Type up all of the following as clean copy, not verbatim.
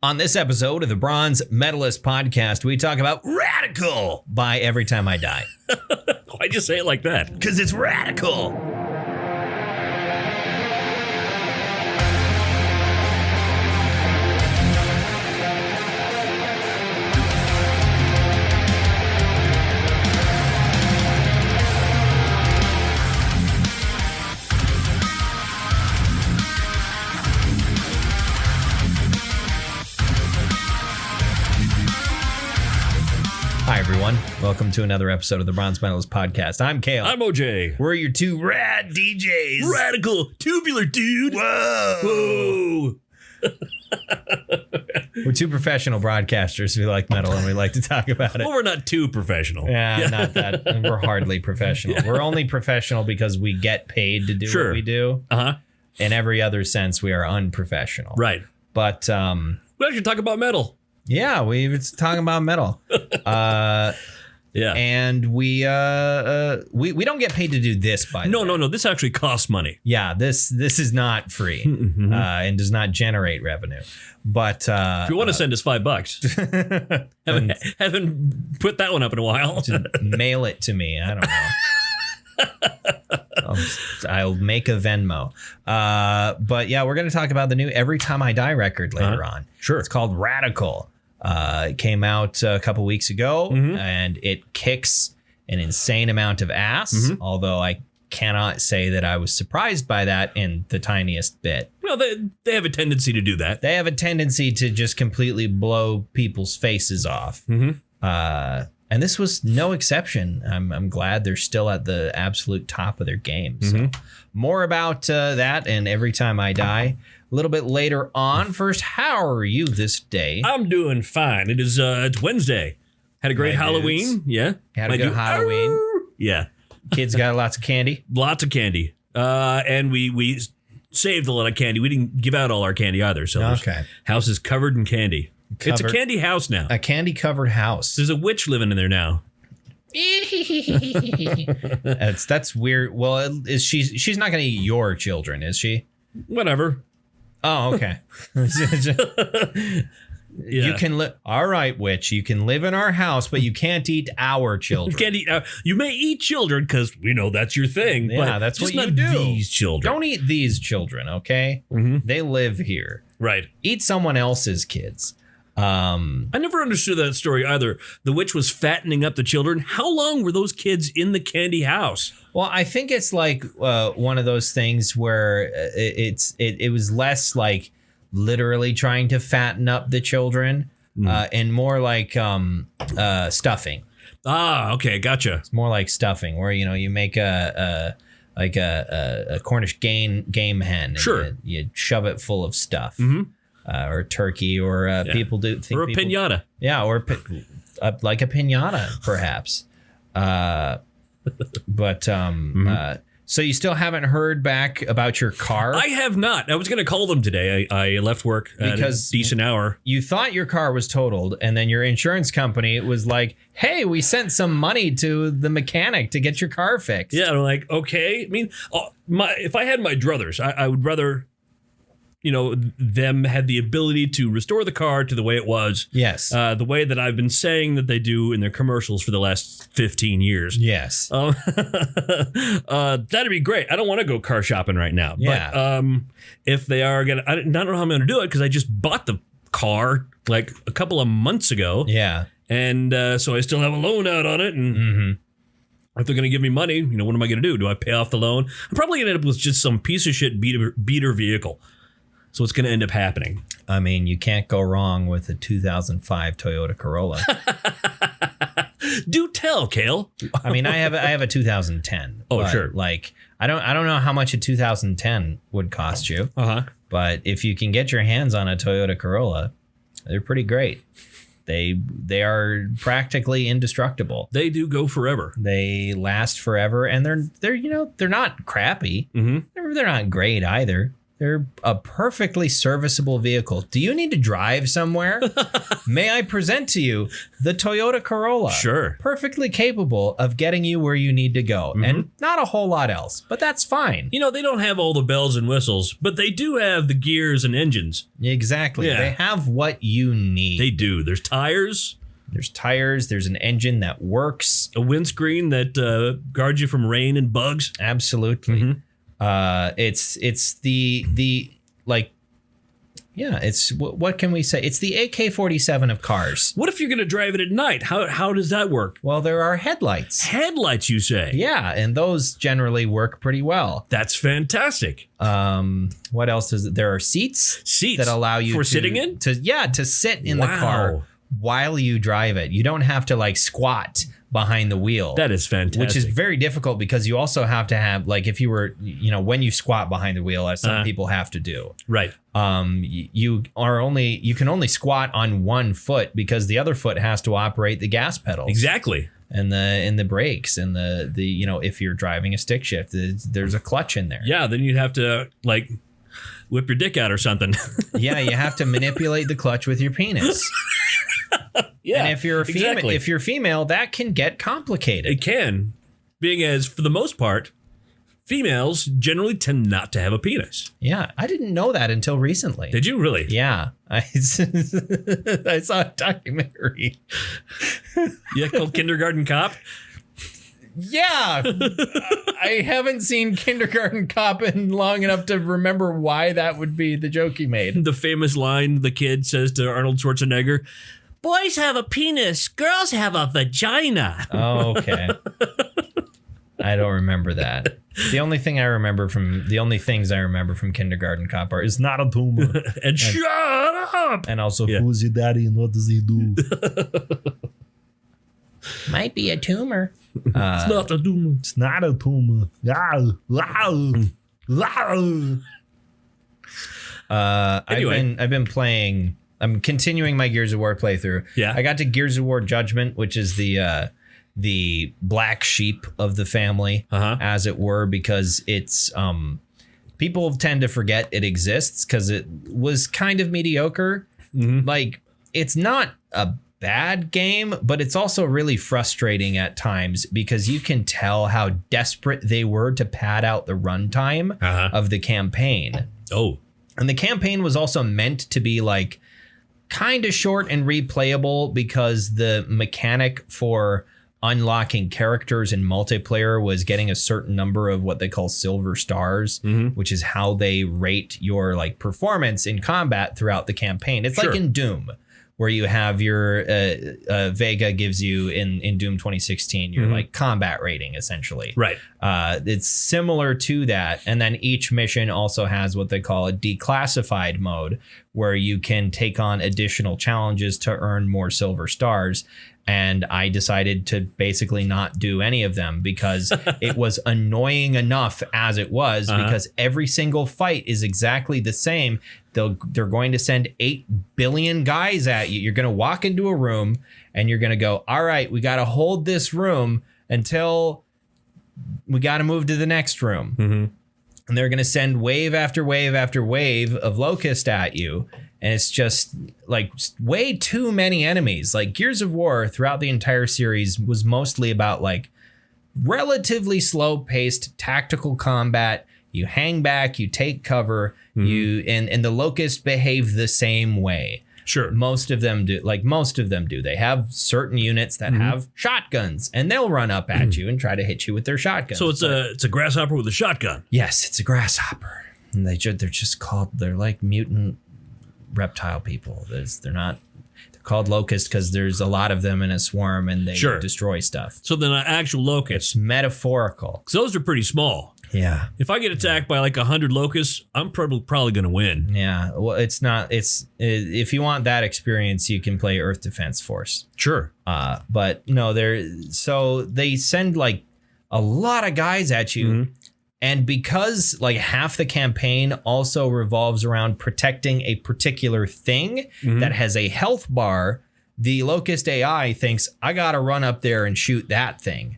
On this episode of the Bronze Metalist podcast, we talk about Radical by Every Time I Die. Why'd you say it like that? Because it's radical. Hi, everyone. Welcome to another episode of the Bronze Medalist podcast. I'm Kale. I'm OJ. We're your two rad DJs. Radical tubular, dude. Whoa. We're two professional broadcasters. We like metal and we like to talk about it. Well, we're not too professional. Yeah, not that. We're hardly professional. Yeah. We're only professional because we get paid to do what we do. Uh-huh. In every other sense, we are unprofessional. Right. But we actually talk about metal. Yeah, we're talking about metal. Yeah. And we don't get paid to do this, by the way. No. This actually costs money. Yeah, this is not free and does not generate revenue. But if you want to send us $5, haven't put that one up in a while. Mail it to me. I don't know. I'll make a Venmo. But yeah, we're going to talk about the new Every Time I Die record later on. Sure. It's called Radical. It came out a couple weeks ago, and it kicks an insane amount of ass, although I cannot say that I was surprised by that in the tiniest bit. Well, they have a tendency to do that. They have a tendency to just completely blow people's faces off. And this was no exception. I'm glad they're still at the absolute top of their game. So more about that and Every Time I Die a little bit later on. First, how are you this day? I'm doing fine. It is it's Wednesday. Had a great Halloween. Yeah. Had a good Halloween. Yeah. Kids got lots of candy. Lots of candy. And we saved a lot of candy. We didn't give out all our candy either. So house is covered in candy. It's a candy house now. A candy covered house. There's a witch living in there now. That's weird. Well, she's not going to eat your children, is she? Whatever. Oh, okay. You can live. All right, witch. You can live in our house, but you can't eat our children. You can't eat. You may eat children because we know that's your thing. Yeah, but that's what you not do. These children. Don't eat these children. Okay, they live here. Right. Eat someone else's kids. I never understood that story either. The witch was fattening up the children. How long were those kids in the candy house? Well, I think it's like one of those things where it was less like literally trying to fatten up the children and more like stuffing. Ah, okay, gotcha. It's more like stuffing where you make a Cornish game hen. Sure. You shove it full of stuff. Or turkey, or people do think, or a pinata. Yeah, or like a pinata, perhaps. So you still haven't heard back about your car? I have not. I was going to call them today. I left work because at a decent hour. You thought your car was totaled, and then your insurance company was like, "Hey, we sent some money to the mechanic to get your car fixed." Yeah, I'm like, okay. I mean, if I had my druthers, I would rather, them had the ability to restore the car to the way it was. Yes. The way that I've been saying that they do in their commercials for the last 15 years. Yes. That'd be great. I don't want to go car shopping right now. Yeah. But if they are going to, I don't know how I'm going to do it because I just bought the car like a couple of months ago. Yeah. And so I still have a loan out on it. And if they're going to give me money, what am I going to do? Do I pay off the loan? I'm probably going to end up with just some piece of shit beater vehicle. So what's going to end up happening? I mean, you can't go wrong with a 2005 Toyota Corolla. Do tell, Kale. I mean, I have a 2010. Oh, sure. Like, I don't know how much a 2010 would cost you. But if you can get your hands on a Toyota Corolla, they're pretty great. They are practically indestructible. They do go forever. They last forever, and they're not crappy. They're not great either. They're a perfectly serviceable vehicle. Do you need to drive somewhere? May I present to you the Toyota Corolla? Sure. Perfectly capable of getting you where you need to go. And not a whole lot else, but that's fine. You know, they don't have all the bells and whistles, but they do have the gears and engines. Exactly. Yeah. They have what you need. They do. There's tires. There's tires. There's an engine that works. A windscreen that guards you from rain and bugs. Absolutely. It's the like, yeah, it's what can we say? It's the AK-47 of cars. What if you're going to drive it at night? How does that work? Well, there are headlights. Headlights, you say? Yeah, and those generally work pretty well. That's fantastic. What else is it? There are seats that allow you for sitting in? to sit in the car while you drive it. You don't have to like squat behind the wheel. That is fantastic. Which is very difficult because you also have to have, like, if you were, when you squat behind the wheel, as some people have to do. Right. You can only squat on one foot because the other foot has to operate the gas pedals. Exactly. And the brakes and the if you're driving a stick shift, there's a clutch in there. Yeah, then you'd have to like whip your dick out or something. Yeah, you have to manipulate the clutch with your penis. Yeah, and if you're female, that can get complicated. It can, being as for the most part, females generally tend not to have a penis. Yeah, I didn't know that until recently. Did you really? Yeah, I saw a documentary. Yeah, called Kindergarten Cop. Yeah, I haven't seen Kindergarten Cop in long enough to remember why that would be the joke he made. The famous line the kid says to Arnold Schwarzenegger, "Boys have a penis, girls have a vagina." Oh, okay. I don't remember that. The only things I remember from Kindergarten Cop are "is not a tumor" and shut up, and also "who's your daddy and what does he do?" Might be a tumor. It's not a tumor. It's not a tumor. Anyway. I've been playing. I'm continuing my Gears of War playthrough. Yeah. I got to Gears of War Judgment, which is the black sheep of the family, as it were, because it's people tend to forget it exists because it was kind of mediocre. Like, it's not a bad game, but it's also really frustrating at times because you can tell how desperate they were to pad out the runtime of the campaign. Oh. And the campaign was also meant to be like kind of short and replayable because the mechanic for unlocking characters in multiplayer was getting a certain number of what they call silver stars, which is how they rate your like performance in combat throughout the campaign. It's like in Doom, where you have your Vega gives you in Doom 2016 your like combat rating, essentially. Right. It's similar to that. And then each mission also has what they call a declassified mode, where you can take on additional challenges to earn more silver stars. And I decided to basically not do any of them because it was annoying enough as it was, because every single fight is exactly the same. They're going to send 8 billion guys at you. You're going to walk into a room and you're going to go, all right, we got to hold this room until we got to move to the next room. And they're going to send wave after wave after wave of locust at you. And it's just like way too many enemies. Like Gears of War throughout the entire series was mostly about like relatively slow paced tactical combat. You hang back, you take cover, and the locusts behave the same way. Sure. Most of them do. They have certain units that have shotguns, and they'll run up at you and try to hit you with their shotguns. So it's a grasshopper with a shotgun. Yes, it's a grasshopper. And they're like mutant reptile people. They're called locusts because there's a lot of them in a swarm and they destroy stuff. So then an actual locust. It's metaphorical. So those are pretty small. Yeah. If I get attacked by like 100 locusts, I'm probably going to win. Yeah. Well, it's not. If you want that experience, you can play Earth Defense Force. Sure. But no, they send like a lot of guys at you. And because like half the campaign also revolves around protecting a particular thing that has a health bar, the Locust AI thinks, I got to run up there and shoot that thing.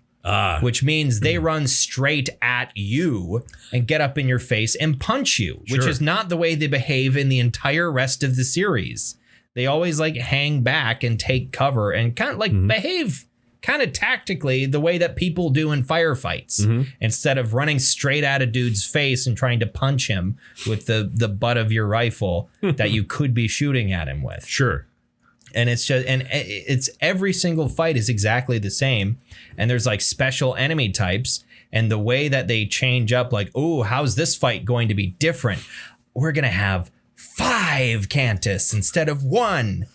which means they run straight at you and get up in your face and punch you, which is not the way they behave in the entire rest of the series. They always like hang back and take cover and kind of like behave kind of tactically the way that people do in firefights, instead of running straight at a dude's face and trying to punch him with the butt of your rifle that you could be shooting at him with. Sure. And it's every single fight is exactly the same. And there's like special enemy types, and the way that they change up, like, oh, how's this fight going to be different? We're going to have 5 Cantus instead of 1.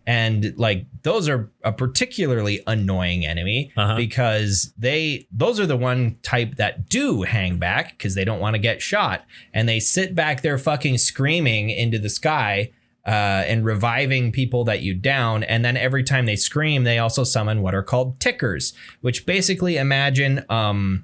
And like those are a particularly annoying enemy because those are the one type that do hang back because they don't want to get shot, and they sit back there fucking screaming into the sky and reviving people that you down. And then every time they scream, they also summon what are called tickers, which basically imagine a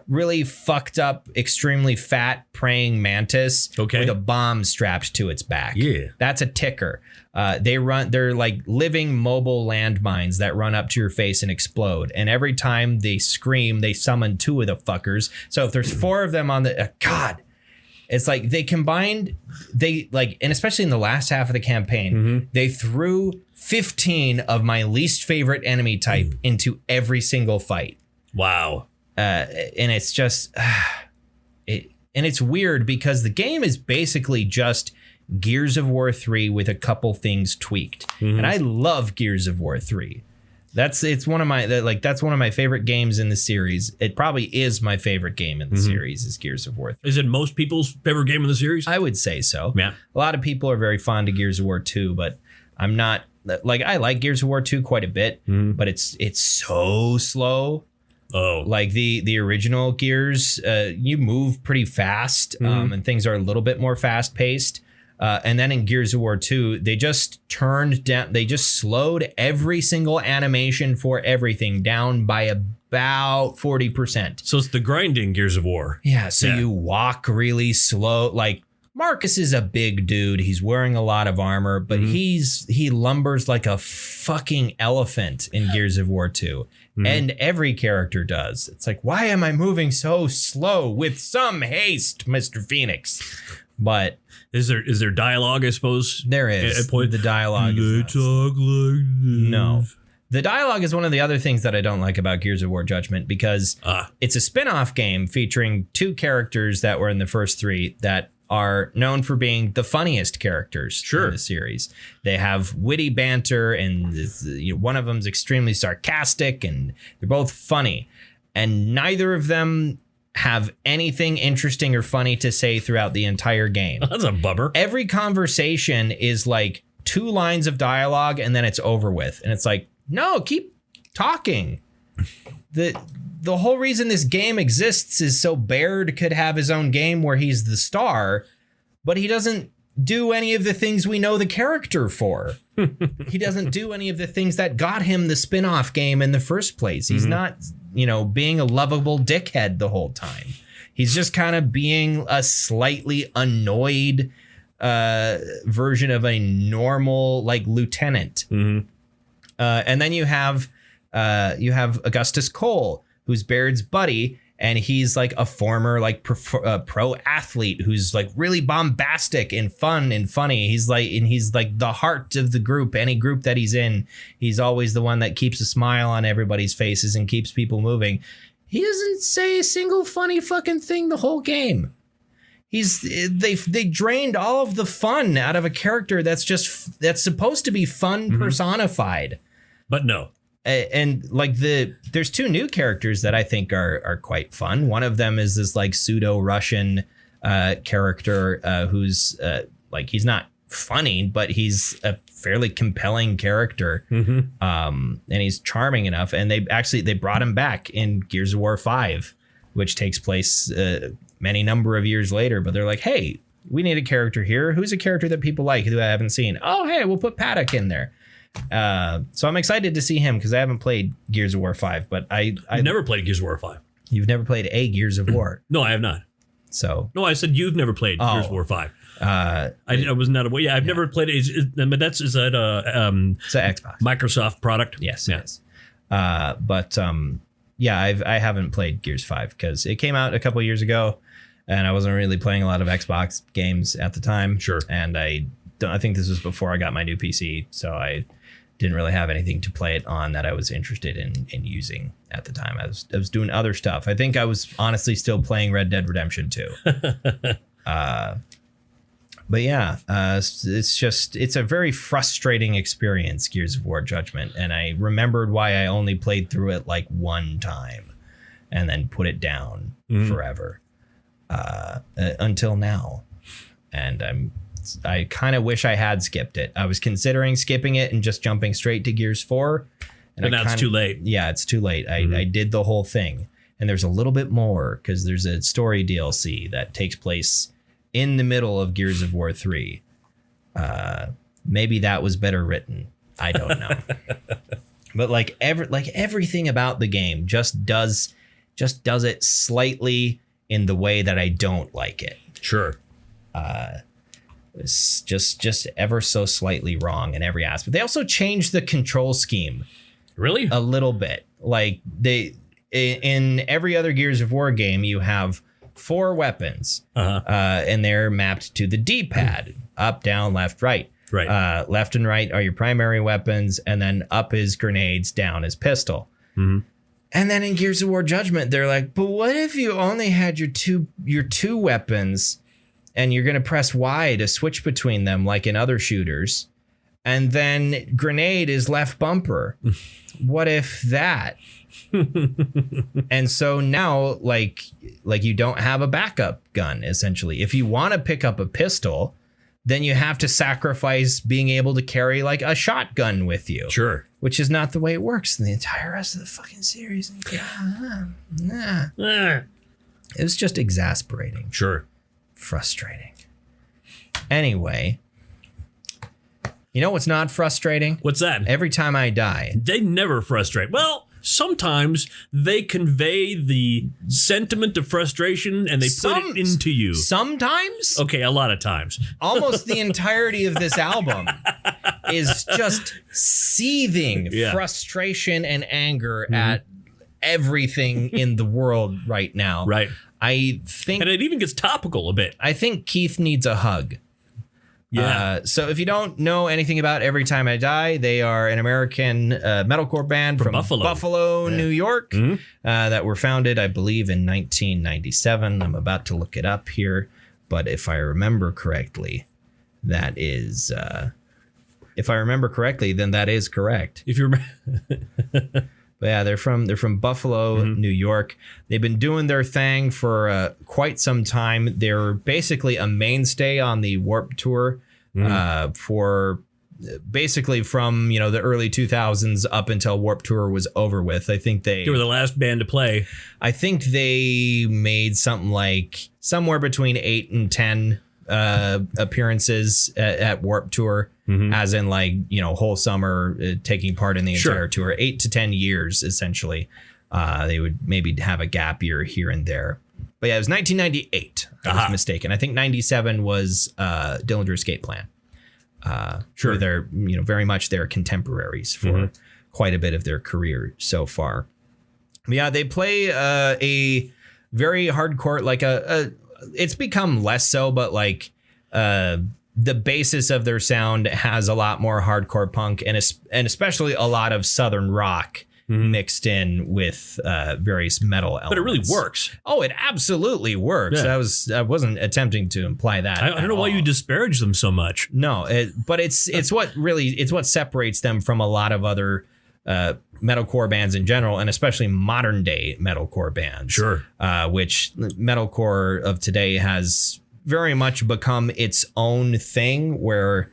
really fucked up, extremely fat praying mantis with a bomb strapped to its back. Yeah. That's a ticker. They're like living mobile landmines that run up to your face and explode. And every time they scream, they summon 2 of the fuckers. So if there's 4 of them on the God, it's like and especially in the last half of the campaign, they threw 15 of my least favorite enemy type into every single fight. Wow. And it's just, it's weird because the game is basically just Gears of War 3 with a couple things tweaked. And I love Gears of War 3. That's one of my favorite games in the series. It probably is my favorite game in the series is Gears of War 3. Is it most people's favorite game in the series? I would say so. Yeah. A lot of people are very fond of Gears of War 2, but I'm not like, I like Gears of War 2 quite a bit, but it's so slow. Oh, like the original Gears, you move pretty fast, and things are a little bit more fast paced. And then in Gears of War 2, they just slowed every single animation for everything down by about 40%. So it's the grinding Gears of War. Yeah. So you walk really slow. Like Marcus is a big dude. He's wearing a lot of armor, but he lumbers like a fucking elephant in Gears of War 2. And every character does. It's like, why am I moving so slow with some haste, Mr. Phoenix? But is there dialogue, I suppose? There is. At point the dialogue they talk like this. No. The dialogue is one of the other things that I don't like about Gears of War Judgment because it's a spin-off game featuring 2 characters that were in the first 3 that are known for being the funniest characters in the series. They have witty banter, and one of them's extremely sarcastic, and they're both funny. And neither of them have anything interesting or funny to say throughout the entire game. That's a bummer. Every conversation is like 2 lines of dialogue, and then it's over with. And it's like, no, keep talking. The whole reason this game exists is so Baird could have his own game where he's the star, but he doesn't do any of the things we know the character for. He doesn't do any of the things that got him the spin-off game in the first place. He's not, being a lovable dickhead the whole time. He's just kind of being a slightly annoyed version of a normal like lieutenant. And then you have Augustus Cole, who's Baird's buddy, and he's like a former like pro athlete who's like really bombastic and fun and funny. He's like the heart of the group, any group that he's in. He's always the one that keeps a smile on everybody's faces and keeps people moving. He doesn't say a single funny fucking thing the whole game. They drained all of the fun out of a character that's supposed to be fun personified. But no. And like there's 2 new characters that I think are quite fun. One of them is this like pseudo Russian character who's like he's not funny, but he's a fairly compelling character. And he's charming enough. And they brought him back in Gears of War 5, which takes place many number of years later. But they're like, hey, we need a character here. Who's a character that people like who I haven't seen? Oh, hey, we'll put Paddock in there. So I'm excited to see him because I haven't played Gears of War 5, but I've never played Gears of War 5. You've never played a Gears of War? No, I have not. So no, I said you've never played Gears of War 5. I was not aware. Yeah, I've never played it. But is that it's an Xbox Microsoft product? Yes, it is. Yeah, I haven't played Gears 5 because it came out a couple years ago, and I wasn't really playing a lot of Xbox games at the time. Sure, and I think this was before I got my new PC, so I didn't really have anything to play it on that I was interested in using at the time. I was doing other stuff. I think I was honestly still playing Red Dead Redemption 2. But yeah, it's a very frustrating experience, Gears of War Judgment. And I remembered why I only played through it like one time and then put it down forever until now. And I kind of wish I had skipped it. I was considering skipping it and just jumping straight to Gears 4. And now it's too late. Yeah, it's too late. I did the whole thing. And there's a little bit more because there's a story DLC that takes place in the middle of Gears of War 3. Maybe that was better written. I don't know. But everything about the game just does it slightly in the way that I don't like it. Sure. It's just ever so slightly wrong in every aspect. They also changed the control scheme. Really? A little bit. Like in every other Gears of War game, you have 4 weapons, and they're mapped to the D-pad, up, down, left, right. Right. Left and right are your primary weapons, and then up is grenades, down is pistol. Mm-hmm. And then in Gears of War Judgment, they're like, but what if you only had your two weapons, and you're going to press Y to switch between them like in other shooters, and then grenade is left bumper? What if that? And so now, like you don't have a backup gun, essentially. If you want to pick up a pistol, then you have to sacrifice being able to carry like a shotgun with you. Sure. Which is not the way it works in the entire rest of the fucking series. It was just exasperating. Sure. Frustrating. Anyway, you know what's not frustrating? What's that? Every time I die. They never frustrate. Well, sometimes they convey the sentiment of frustration and they put it into you. Sometimes? Okay, a lot of times. Almost the entirety of this album is just seething frustration and anger at everything in the world right now. Right. I think... And it even gets topical a bit. I think Keith needs a hug. Yeah. So if you don't know anything about Every Time I Die, they are an American metalcore band from Buffalo, New York, that were founded, I believe, in 1997. I'm about to look it up here, but if I remember correctly, that is. If I remember correctly, then that is correct. If you remember. But yeah, they're from Buffalo, New York. They've been doing their thing for quite some time. They're basically a mainstay on the Warped Tour for basically from the early 2000s up until Warped Tour was over with. I think they were the last band to play. I think they made something like somewhere between 8 and 10 appearances at Warped Tour, as in whole summer taking part in the entire tour. 8 to 10 years essentially. They would maybe have a gap year here and there, but yeah, it was 1998. I was mistaken. I think 97 was Dillinger Escape Plan. Sure, they're very much their contemporaries for quite a bit of their career so far. But yeah, they play a very hardcore, it's become less so, but the basis of their sound has a lot more hardcore punk and especially a lot of southern rock mixed in with various metal elements. But it really works. Oh, it absolutely works. I wasn't attempting to imply that. I don't know why you disparage them so much. No, but it's what separates them from a lot of other metalcore bands in general, and especially modern day metalcore bands. Sure. Which metalcore of today has very much become its own thing, where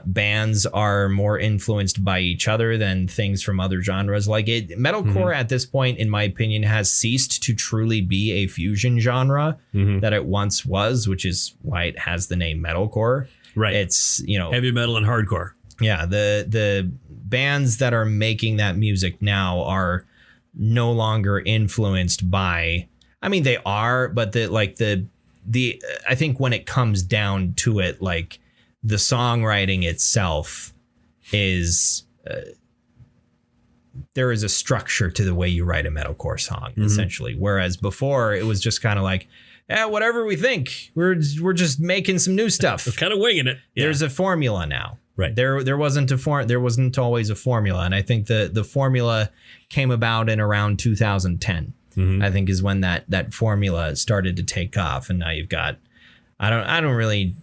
bands are more influenced by each other than things from other genres. Metalcore at this point, in my opinion, has ceased to truly be a fusion genre that it once was, which is why it has the name metalcore. Right. It's heavy metal and hardcore. Yeah, the bands that are making that music now are no longer influenced by. I mean, they are, but the I think when it comes down to it, like the songwriting itself is there is a structure to the way you write a metalcore song, essentially. Whereas before it was just kind of like, whatever we think, we're just making some new stuff. We're kind of winging it. Yeah. There's a formula now. Right. There wasn't always a formula. And I think the formula came about in around 2010. I think is when that formula started to take off. And now you've got, I don't really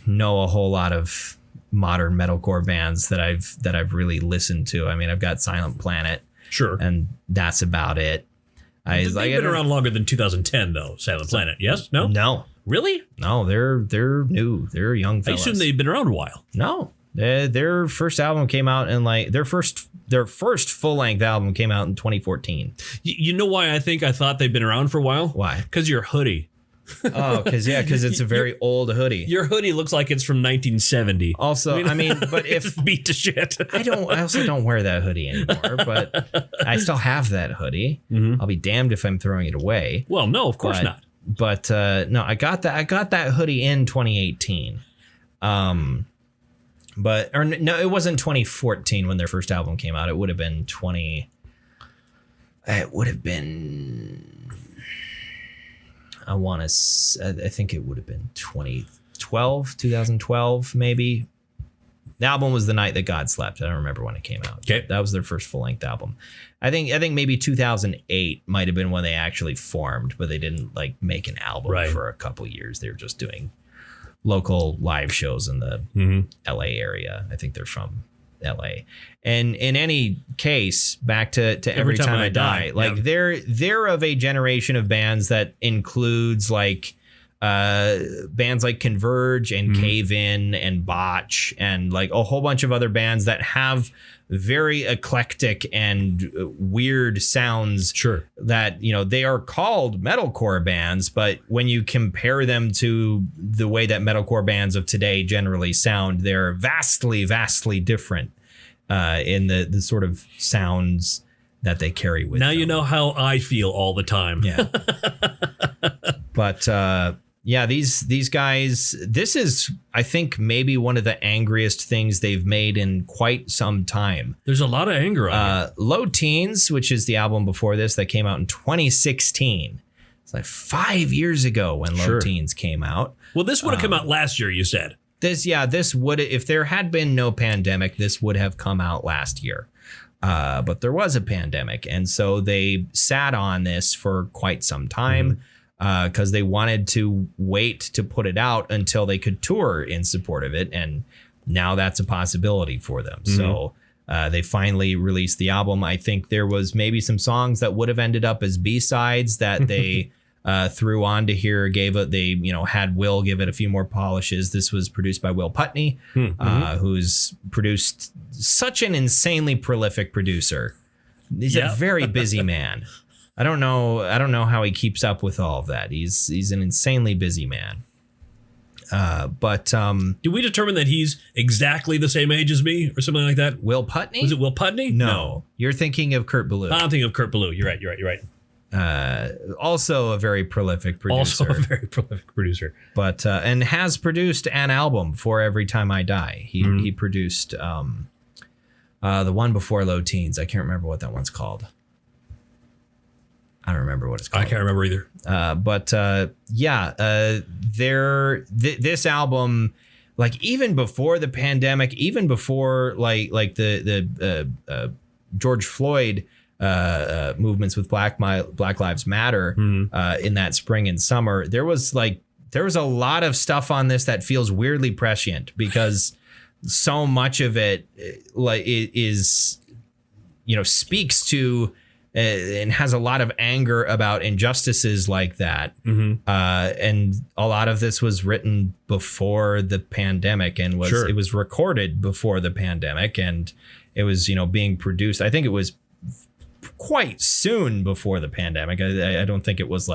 know a whole lot of modern metalcore bands that I've really listened to. I mean, I've got Silent Planet. Sure. And that's about it. They've been around longer than 2000 though, Silent Planet. Yes? No? No. Really? No, they're new. They're young fellas. I assume they've been around a while. No. Their first album came out in their first full-length album came out in 2014. You know why I thought they've been around for a while? Why? Because your hoodie. Oh, because it's a very old hoodie. Your hoodie looks like it's from 1970. Also, I mean, but if beat to shit. I also don't wear that hoodie anymore, but I still have that hoodie. I'll be damned if I'm throwing it away. Well, no, of course not. But no, I got that hoodie in 2018. It wasn't 2014 when their first album came out. It would have been I think it would have been 2012 maybe. The album was The Night That God Slept. I don't remember when it came out. Okay. That was their first full-length album. I think maybe 2008 might have been when they actually formed, but they didn't make an album for a couple years. They were just doing local live shows in the LA area. I think they're from LA. And in any case, back to Every Time I Die, they're of a generation of bands that includes bands like Converge and Cave In and Botch and a whole bunch of other bands that have very eclectic and weird sounds. Sure. That, they are called metalcore bands, but when you compare them to the way that metalcore bands of today generally sound, they're vastly, vastly different in the sort of sounds that they carry with them. Now you know how I feel all the time. Yeah. But yeah, these guys, this is, I think, maybe one of the angriest things they've made in quite some time. There's a lot of anger on it. Low Teens, which is the album before this that came out in 2016. It's 5 years ago when Low Teens came out. Well, this would have come out last year, you said. This would, if there had been no pandemic, this would have come out last year. But there was a pandemic. And so they sat on this for quite some time. Because they wanted to wait to put it out until they could tour in support of it. And now that's a possibility for them. So they finally released the album. I think there was maybe some songs that would have ended up as B-sides that they threw onto here, had Will give it a few more polishes. This was produced by Will Putney, who's produced such an insanely prolific producer. He's a very busy man. I don't know how he keeps up with all of that. He's an insanely busy man. But did we determine that he's exactly the same age as me or something like that? Will Putney? Was it Will Putney? No. You're thinking of Kurt Ballou. I'm thinking of Kurt Ballou. You're right. Also a very prolific producer. But and has produced an album for Every Time I Die. He produced the one before Low Teens. I can't remember what that one's called. I don't remember what it's called. I can't remember either. This album, even before the pandemic, even before the George Floyd movements with Black Lives Matter in that spring and summer, there was a lot of stuff on this that feels weirdly prescient because so much of it speaks to and has a lot of anger about injustices like that. And a lot of this was written before the pandemic and it was recorded before the pandemic, and it was, being produced. I think it was quite soon before the pandemic. I don't think it was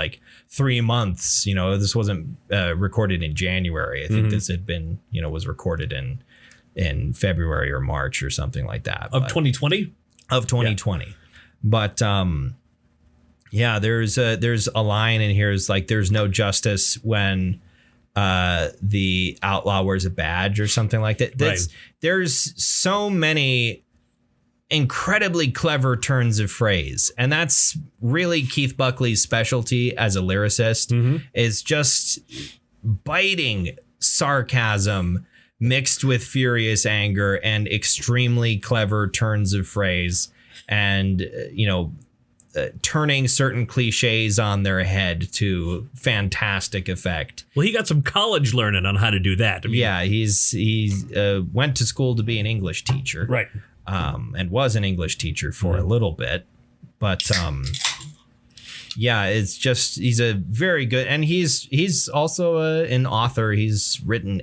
3 months. This wasn't recorded in January. I think this had been, was recorded in February or March or something like that. Of 2020? Of 2020. Yeah. But Yeah, there's a line in here is like, there's no justice when the outlaw wears a badge or something like that. There's so many incredibly clever turns of phrase, and that's really Keith Buckley's specialty as a lyricist, is just biting sarcasm mixed with furious anger and extremely clever turns of phrase, and turning certain cliches on their head to fantastic effect. Well, he got some college learning on how to do that. I mean, yeah, he went to school to be an English teacher, right? And was an English teacher for a little bit, but yeah, it's just, he's a very good, and he's also an author. He's written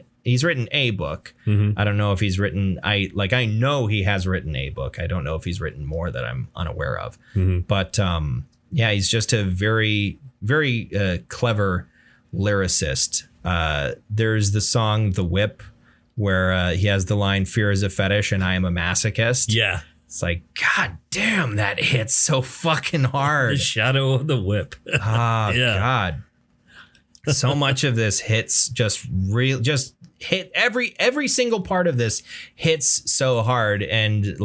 a book. I don't know if he's written, I know he has written a book. I don't know if he's written more that I'm unaware of. But yeah, he's just a very, very clever lyricist. There's the song The Whip, where he has the line, "Fear is a fetish and I am a masochist." Yeah. It's like, God damn, that hits so fucking hard. The shadow of the whip. Oh, yeah. God. So much of this hits hit every single part of this hits so hard. And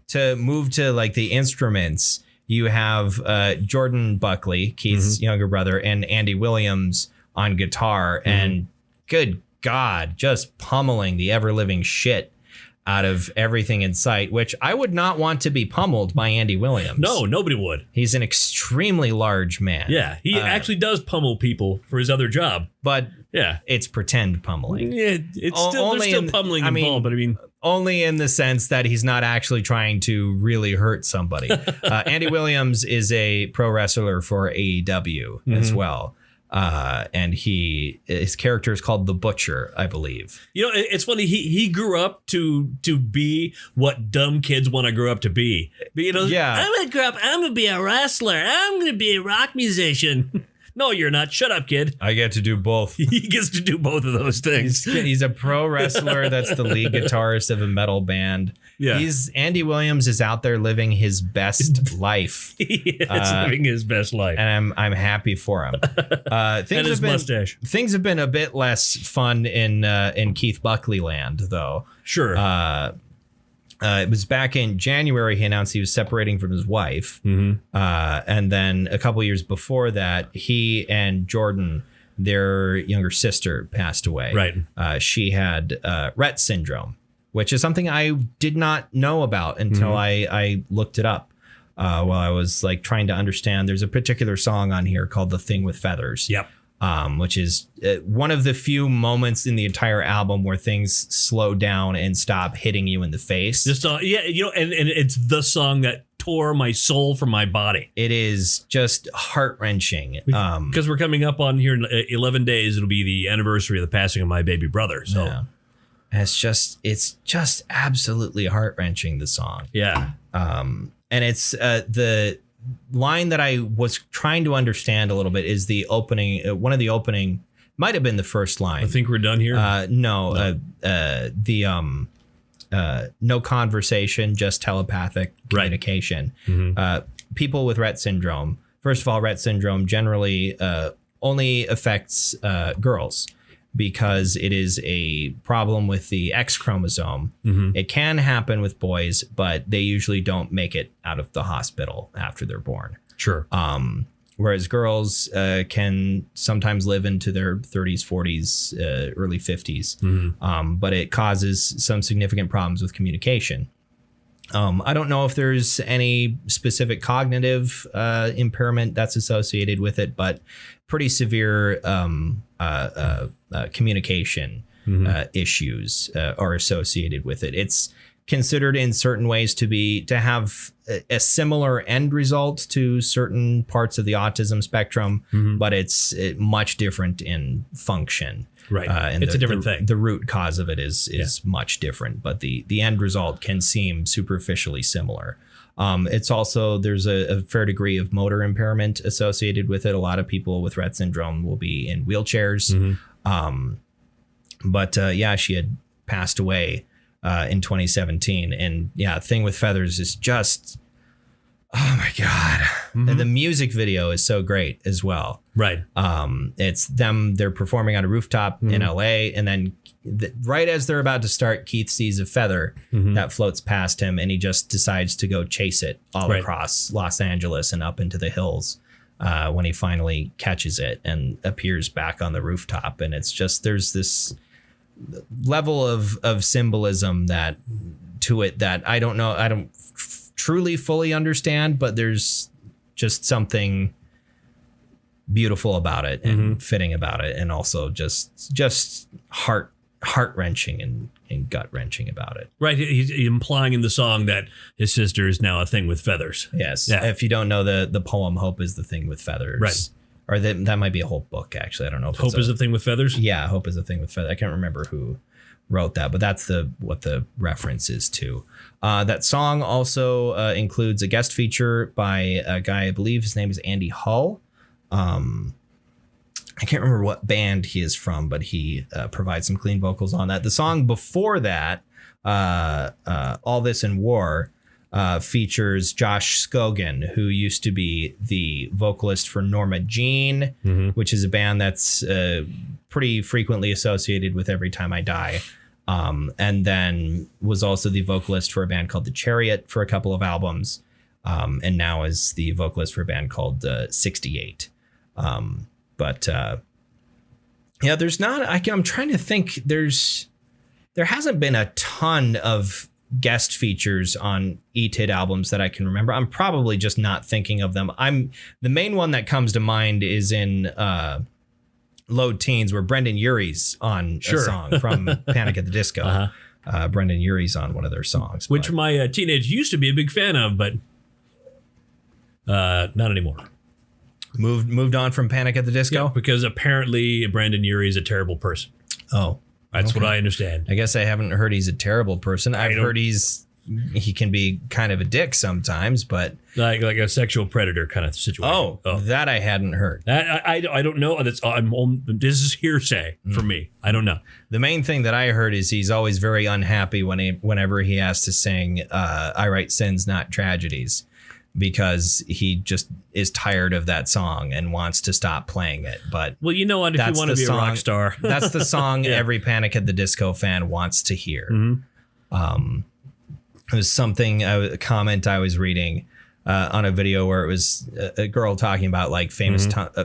to move to like the instruments, you have Jordan Buckley, Keith's younger brother, and Andy Williams on guitar, and good God, just pummeling the ever living shit out of everything in sight, which I would not want to be pummeled by Andy Williams. No, nobody would. He's an extremely large man. Yeah, he actually does pummel people for his other job. But yeah, it's pretend pummeling. Yeah, it's still, there's still pummeling involved, but I mean, only in the sense that he's not actually trying to really hurt somebody. Andy Williams is a pro wrestler for AEW as well. And his character is called the Butcher, I believe. You know, it's funny. He grew up to be what dumb kids want to grow up to be. But, you know, I'm gonna grow up. I'm gonna be a wrestler. I'm gonna be a rock musician. No, you're not. Shut up, kid. I get to do both. He gets to do both of those things. He's a pro wrestler that's the lead guitarist of a metal band. Yeah. Andy Williams is out there living his best life. He is living his best life. And I'm happy for him. And his mustache. Things have been a bit less fun in Keith Buckley land, though. Sure. It was back in January he announced he was separating from his wife. And then a couple years before that, he and Jordan, their younger sister, passed away. Right. She had Rhett Syndrome, which is something I did not know about until I looked it up while I was like trying to understand. There's a particular song on here called "The Thing with Feathers." Yep. Which is one of the few moments in the entire album where things slow down and stop hitting you in the face. Just and it's the song that tore my soul from my body. It is just heart-wrenching. Because we're coming up on here in 11 days, it'll be the anniversary of the passing of my baby brother. So and it's just absolutely heart-wrenching, the song. Yeah. And it's the line that I was trying to understand a little bit is the opening. One of the opening might have been the first line. I think we're done here. No. No conversation, just telepathic communication. People with Rett syndrome. First of all, Rett syndrome generally only affects girls, because it is a problem with the X chromosome. It can happen with boys, but they usually don't make it out of the hospital after they're born. Sure. Whereas girls can sometimes live into their 30s, 40s, early 50s. But it causes some significant problems with communication. I don't know if there's any specific cognitive impairment that's associated with it, but pretty severe communication issues are associated with it. It's considered in certain ways to have a similar end result to certain parts of the autism spectrum, but it's much different in function. Right. And it's a different thing. The root cause of it is much different, but the end result can seem superficially similar. It's also, there's a fair degree of motor impairment associated with it. A lot of people with Rett syndrome will be in wheelchairs. But she had passed away in 2017. And Thing with Feathers is just Oh my God. And the music video is so great as well. Right. It's them, they're performing on a rooftop in LA. And then right as they're about to start, Keith sees a feather that floats past him, and he just decides to go chase it all across Los Angeles and up into the hills when he finally catches it and appears back on the rooftop. And it's just, there's this level of symbolism that to it that I don't know. I don't truly fully understand, but there's just something beautiful about it and fitting about it, and also just heart-wrenching and gut-wrenching about it. Right. He's implying in the song that his sister is now a thing with feathers. Yes. Yeah. If you don't know the poem, Hope is the Thing with Feathers. Right. Or that might be a whole book, actually. I don't know if Hope is a thing with feathers? Yeah, Hope is a Thing with Feathers. I can't remember who wrote that, but that's what the reference is to. That song also includes a guest feature by a guy, I believe his name is Andy Hull. I can't remember what band he is from, but he provides some clean vocals on that. The song before that, All This in War, features Josh Scogin, who used to be the vocalist for Norma Jean, which is a band that's pretty frequently associated with Every Time I Die. And then was also the vocalist for a band called The Chariot for a couple of albums. And now is the vocalist for a band called 68. Yeah, there's not, I'm trying to think, there hasn't been a ton of guest features on ETID albums that I can remember. I'm probably just not thinking of them. The main one that comes to mind is in Low Teens, where Brendan Urie's on a song from Panic at the Disco. Brendan Urie's on one of their songs. Which my teenage used to be a big fan of, but not anymore. Moved on from Panic at the Disco? Yeah, because apparently Brandon Urie is a terrible person. Oh. That's what I understand. I guess I haven't heard he's a terrible person. I've heard he can be kind of a dick sometimes, but like a sexual predator kind of situation. Oh, that I hadn't heard. I don't know. This is hearsay for me. I don't know. The main thing that I heard is he's always very unhappy whenever he has to sing "I Write Sins, Not Tragedies," because he just is tired of that song and wants to stop playing it. But well, you know what? If you want to be a rock star, that's the song every Panic at the Disco fan wants to hear. It was a comment I was reading on a video where it was a girl talking about like famous fake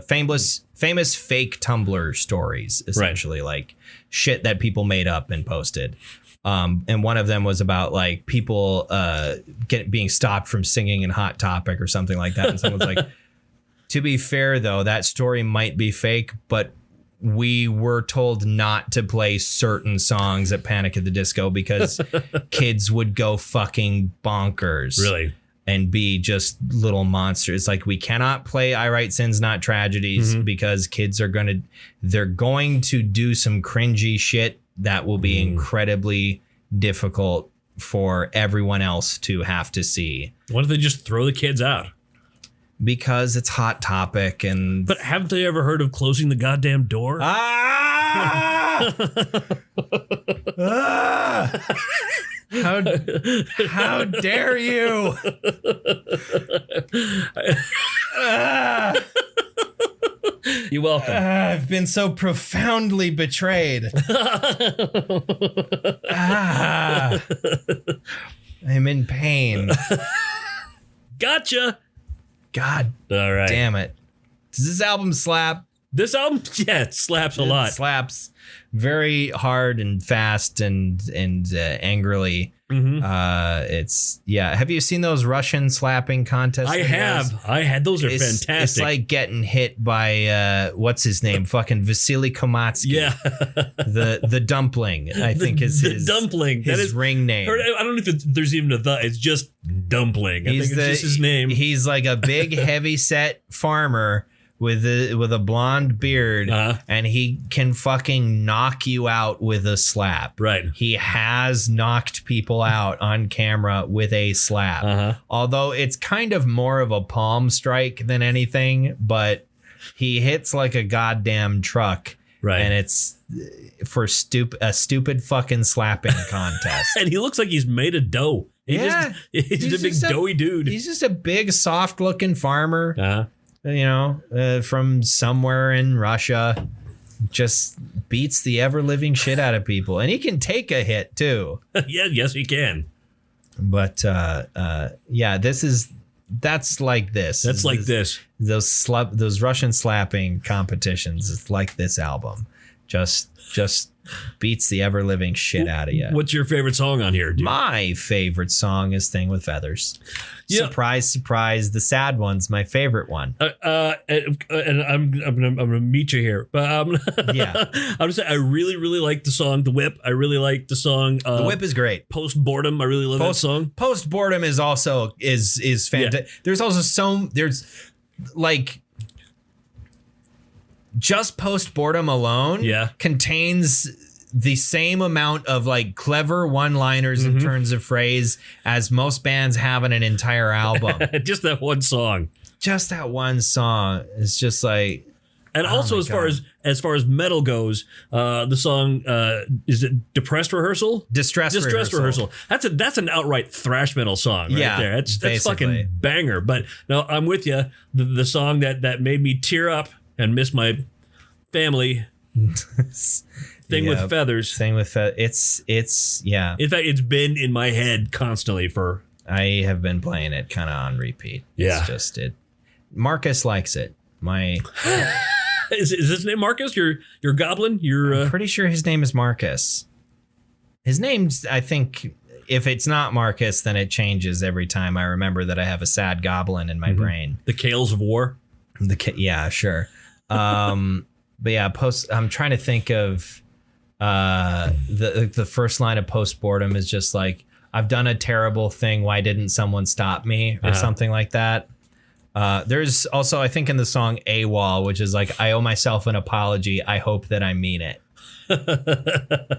Tumblr stories, essentially, like shit that people made up and posted. And one of them was about like people being stopped from singing in Hot Topic or something like that. And someone's like, to be fair, though, that story might be fake, but we were told not to play certain songs at Panic at the Disco because kids would go fucking bonkers. Really? And be just little monsters. Like, we cannot play I Write Sins, Not Tragedies because kids they're going to do some cringy shit that will be incredibly difficult for everyone else to have to see. What if they just throw the kids out? Because it's Hot Topic But haven't they ever heard of closing the goddamn door? Ah! How dare you? You're welcome. I've been so profoundly betrayed. I'm in pain. Gotcha. God all right. Damn it. Does this album slap? This album? Yeah, it slaps a lot. It slaps very hard and fast and angrily. Have you seen those Russian slapping contests? I have. Those are fantastic. It's like getting hit by what's his name? Fucking Vasily Komatsky. Yeah. the dumpling, I think is his dumpling. His that is, ring name. I don't know if there's even it's just dumpling. I think it's just his name. He's like a big heavy set farmer with a blonde beard, and he can fucking knock you out with a slap. Right. He has knocked people out on camera with a slap. Although it's kind of more of a palm strike than anything, but he hits like a goddamn truck. Right. And it's for a stupid fucking slapping contest. And he looks like he's made of dough. He's just a big doughy dude. He's just a big, soft-looking farmer. Uh-huh. From somewhere in Russia. Just beats the ever-living shit out of people. And he can take a hit, too. Yes, he can. But, that's like this. That's like this. Those Russian slapping competitions. It's like this album. Just beats the ever-living shit out of you. What's your favorite song on here, dude? My favorite song is Thing with Feathers. Yeah. Surprise, surprise. The sad one's my favorite one. And I'm gonna meet you here, but Yeah. I'm gonna say I really, really like the song "The Whip." I really like the song. The Whip is great. Post Boredom. I really love that song. Post Boredom is also is fantastic. Yeah. There's also just Post Boredom alone contains the same amount of like clever one-liners in terms of phrase as most bands have in an entire album. Just that one song. Just that one song. It's just like. And also, as far as metal goes, the song is it Depressed Rehearsal? Distress Rehearsal. That's an outright thrash metal song right there. That's fucking banger. But no, I'm with you. The song that made me tear up and miss my family. Thing with Feathers. Thing with Feathers. It's yeah. In fact, it's been in my head constantly for. I have been playing it kind of on repeat. Yeah. It's just it. Marcus likes it. Is his name Marcus? Your goblin? I'm pretty sure his name is Marcus. His name's, I think, if it's not Marcus, then it changes every time I remember that I have a sad goblin in my brain. The Kales of War. Yeah, sure. But yeah, I'm trying to think of the first line of Post Boredom is just like, I've done a terrible thing. Why didn't someone stop me? Or something like that. There's also, I think, in the song AWOL, which is like, I owe myself an apology. I hope that I mean it.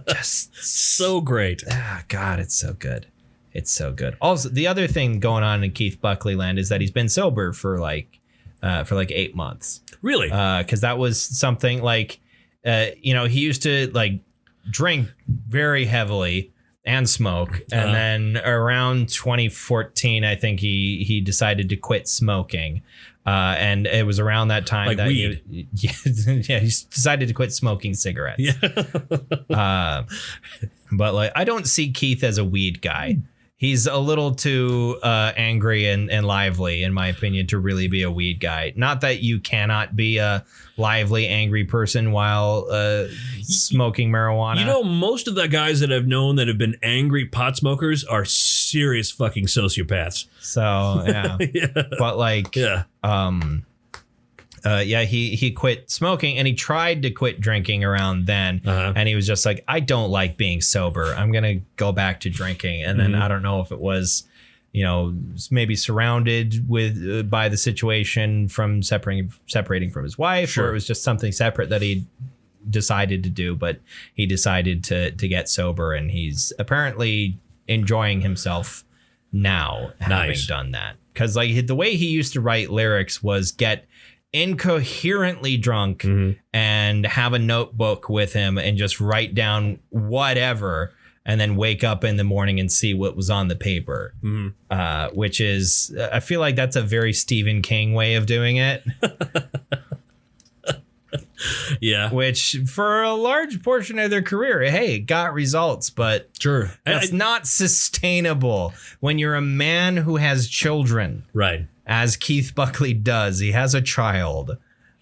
Just so great. God, it's so good. It's so good. Also, the other thing going on in Keith Buckley land is that he's been sober for like 8 months. Really? Because that was something like, he used to like drink very heavily and smoke. And then around 2014, I think he decided to quit smoking. And it was around that time like that weed. he decided to quit smoking cigarettes. Yeah. But like, I don't see Keith as a weed guy. He's a little too angry and lively, in my opinion, to really be a weed guy. Not that you cannot be a lively, angry person while smoking marijuana. Most of the guys that I've known that have been angry pot smokers are serious fucking sociopaths. So, yeah. But like, he quit smoking and he tried to quit drinking around then. And he was just like, I don't like being sober. I'm going to go back to drinking. And then I don't know if it was, maybe surrounded with by the situation from separating from his wife, or it was just something separate that he decided to do. But he decided to get sober, and he's apparently enjoying himself now having done that. Because like the way he used to write lyrics was get incoherently drunk and have a notebook with him and just write down whatever and then wake up in the morning and see what was on the paper, which is, I feel like that's a very Stephen King way of doing it. Yeah. Which for a large portion of their career, hey, got results, but sure, that's not sustainable when you're a man who has children. Right. As Keith Buckley does. He has a child.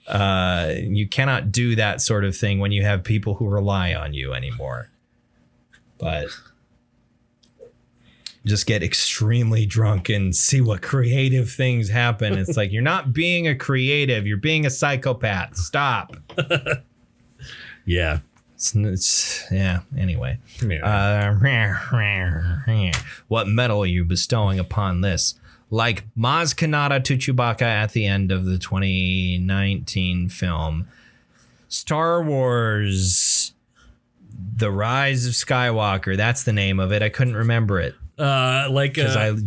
You cannot do that sort of thing when you have people who rely on you anymore. But just get extremely drunk and see what creative things happen. It's like, you're not being a creative. You're being a psychopath. Stop. Yeah. Anyway. What medal are you bestowing upon this? Like Maz Kanata to Chewbacca at the end of the 2019 film Star Wars The Rise of Skywalker. That's the name of it. I couldn't remember it. Because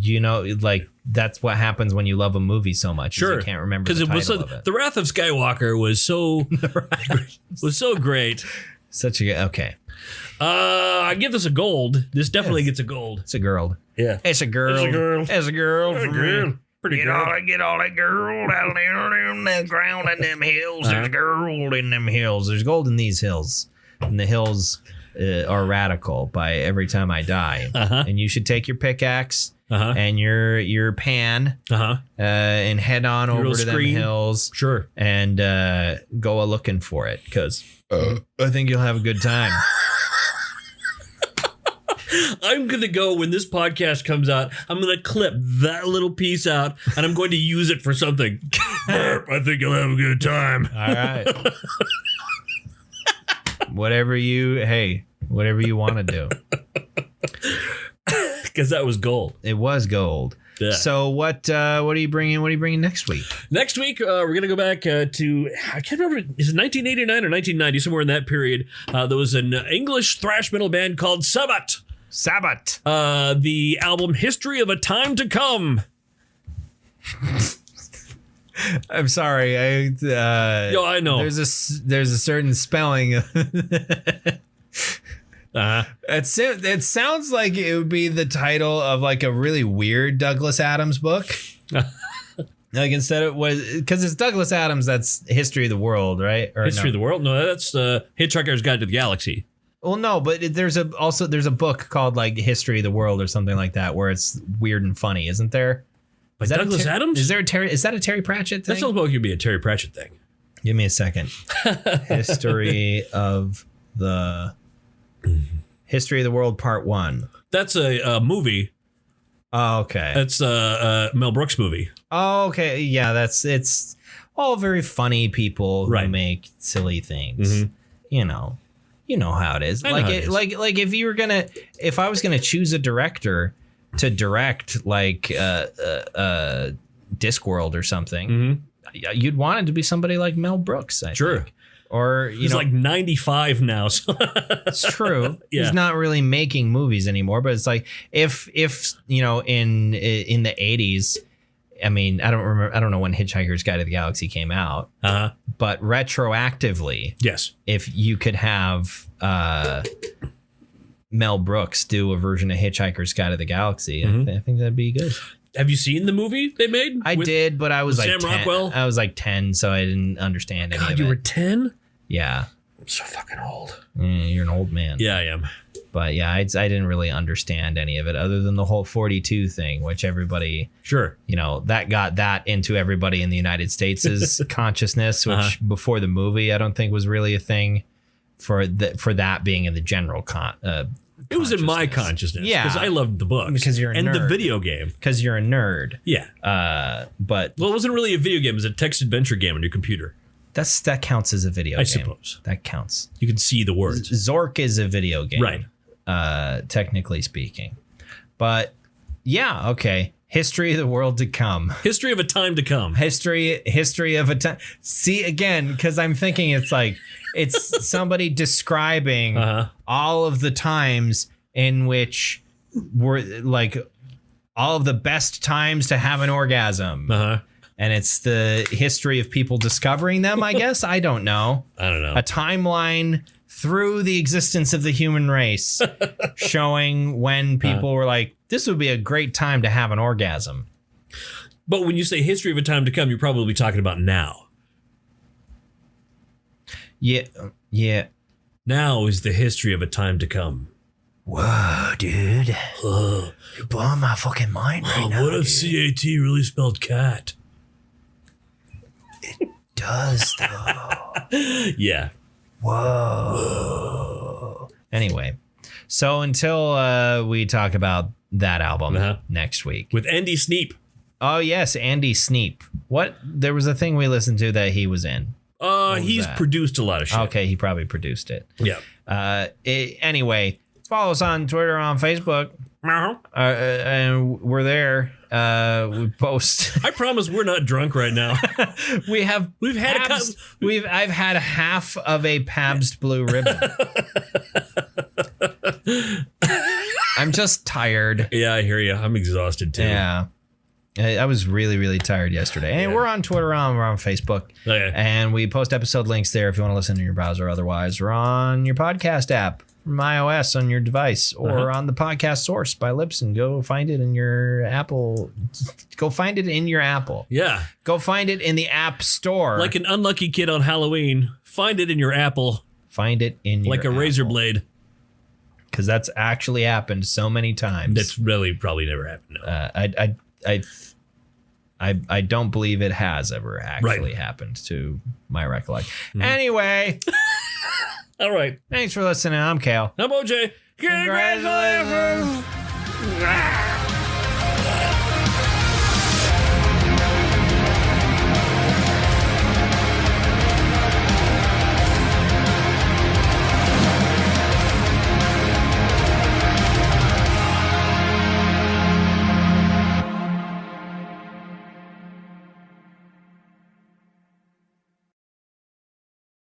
that's what happens when you love a movie so much. Sure, you can't remember the title of it. The Wrath of Skywalker was so was so great. Such a okay. I give this a gold. This definitely gets a gold. It's a girl. Yeah. It's a girl. It's a girl. It's a girl. For me. Pretty Get good. all that girl down there in the ground in them hills. There's gold in them hills. There's gold in these hills. And the hills are radical by Every Time I Die. And you should take your pickaxe and your pan and head on over to them hills. Sure. And go a-looking for it, because I think you'll have a good time. I'm going to go, when this podcast comes out, I'm going to clip that little piece out, and I'm going to use it for something. I think you'll have a good time. All right. whatever you want to do. Because that was gold. It was gold. Yeah. So what are you bringing? What are you bringing next week? Next week, we're going to go back to, I can't remember, is it 1989 or 1990, somewhere in that period. There was an English thrash metal band called Sabbath. The album History of a Time to Come. I'm sorry. I know. There's a certain spelling. It sounds like it would be the title of like a really weird Douglas Adams book. Like instead of because it's Douglas Adams, that's History of the World, right? Or History of the World? No, that's Hitchhiker's Guide to the Galaxy. Well, no, but there's a book called like History of the World or something like that where it's weird and funny, isn't there? By Douglas Adams? Is that a Terry Pratchett thing? That sounds like it could be a Terry Pratchett thing. Give me a second. History of the World Part 1. That's a movie. Oh, okay. That's a Mel Brooks movie. Oh, okay. Yeah, it's all very funny people who make silly things. You know how it is. Like if I was gonna choose a director to direct like Discworld or something, you'd want it to be somebody like Mel Brooks. I think. Or he's like 95 now. So. It's true. Yeah. He's not really making movies anymore. But it's like if in the 80s. I mean, I don't know when Hitchhiker's Guide to the Galaxy came out. But retroactively, yes, if you could have Mel Brooks do a version of Hitchhiker's Guide to the Galaxy, I think that'd be good. Have you seen the movie they made? I did, but I was like Sam 10. Rockwell? I was like 10, so I didn't understand any of it. You were 10? Yeah. I'm so fucking old. You're an old man. Yeah, I am. But yeah, I didn't really understand any of it other than the whole 42 thing, which everybody, that got that into everybody in the United States' consciousness, which before the movie, I don't think was really a thing for that being in the general it was in my consciousness. Yeah. Because I loved the books. Because you're a nerd. And the video game. Because you're a nerd. Yeah. But it wasn't really a video game. It was a text adventure game on your computer. That counts as a video game. I suppose. That counts. You can see the words. Zork is a video game. Right. Technically speaking. But yeah, okay. History of the World to Come. History of a Time to Come. History of a time. See, again, because I'm thinking it's somebody describing all of the times in which were like all of the best times to have an orgasm. And it's the history of people discovering them, I guess. I don't know. A timeline through the existence of the human race showing when people were like, this would be a great time to have an orgasm. But when you say history of a time to come, you're probably talking about now. Yeah. Now is the history of a time to come. Whoa, dude. You're blowing my fucking mind right now. What if CAT really spelled cat? It does, though. Yeah. Whoa. Anyway, so until we talk about that album next week. With Andy Sneap. Oh, yes, Andy Sneap. What? There was a thing we listened to that he was in. He's produced a lot of shit. Okay, he probably produced it. Yeah. Anyway, follow us on Twitter, on Facebook. And we're there. We post. I promise we're not drunk right now. I've had half of a Pabst Blue Ribbon. I'm just tired. Yeah, I hear you. I'm exhausted too. Yeah. I was really, really tired yesterday. And we're on Twitter, we're on Facebook. And we post episode links there if you want to listen in your browser. Otherwise, we're on your podcast app. from iOS on your device or on the podcast source by Libsyn. Go find it in your Apple. Go find it in your Apple. Yeah. Go find it in the App Store. Like an unlucky kid on Halloween, find it in your Apple. Find it in your like a Apple. razor blade. Because that's actually happened so many times. That's really probably never happened. No. I don't believe it has ever actually happened to my recollection. Anyway. All right. Thanks for listening. I'm Kale. I'm OJ. Congratulations.